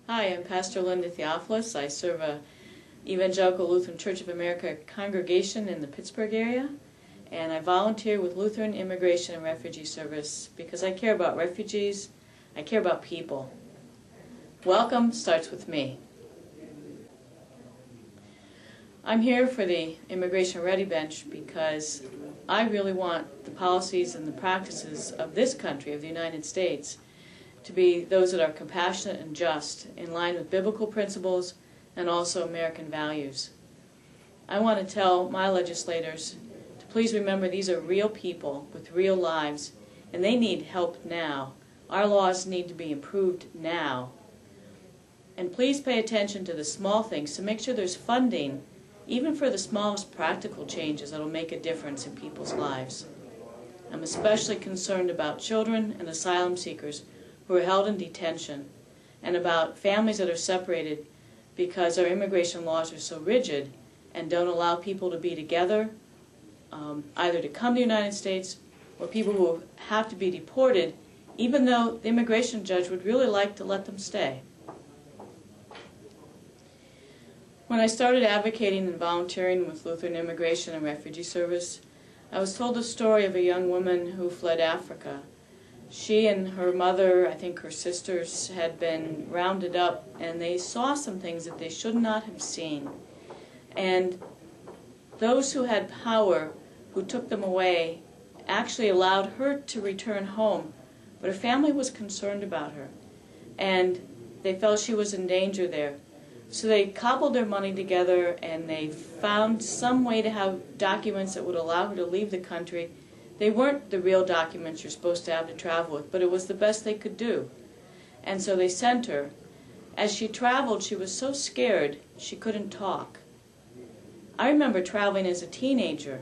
Hi, I'm Pastor Linda Theophilus. I serve a Evangelical Lutheran Church of America congregation in the Pittsburgh area, and I volunteer with Lutheran Immigration and Refugee Service because I care about refugees, I care about people. Welcome starts with me. I'm here for the Immigration Ready Bench because I really want the policies and the practices of this country, of the United States, to be those that are compassionate and just, in line with biblical principles and also American values. I want to tell my legislators to please remember these are real people with real lives, and they need help now. Our laws need to be improved now. And please pay attention to the small things to make sure there's funding, even for the smallest practical changes that will make a difference in people's lives. I'm especially concerned about children and asylum seekers who are held in detention, and about families that are separated because our immigration laws are so rigid and don't allow people to be together, either to come to the United States or people who have to be deported, even though the immigration judge would really like to let them stay. When I started advocating and volunteering with Lutheran Immigration and Refugee Service, I was told the story of a young woman who fled Africa. She and her mother, I think her sisters, had been rounded up, and they saw some things that they should not have seen. And those who had power, who took them away, actually allowed her to return home, but her family was concerned about her, and they felt she was in danger there. So they cobbled their money together, and they found some way to have documents that would allow her to leave the country. They weren't the real documents you're supposed to have to travel with, but it was the best they could do. And so they sent her. As she traveled, she was so scared she couldn't talk. I remember traveling as a teenager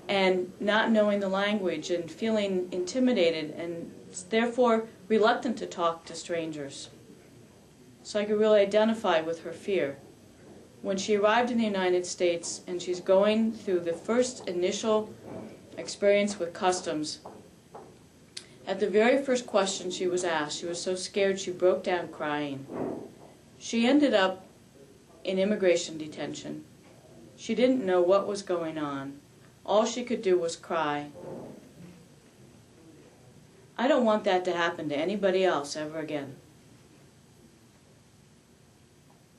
and not knowing the language and feeling intimidated and therefore reluctant to talk to strangers. So I could really identify with her fear. When she arrived in the United States and she's going through the first initial experience with customs, at the very first question she was asked, she was so scared she broke down crying. She ended up in immigration detention. She didn't know what was going on. All she could do was cry. I don't want that to happen to anybody else ever again.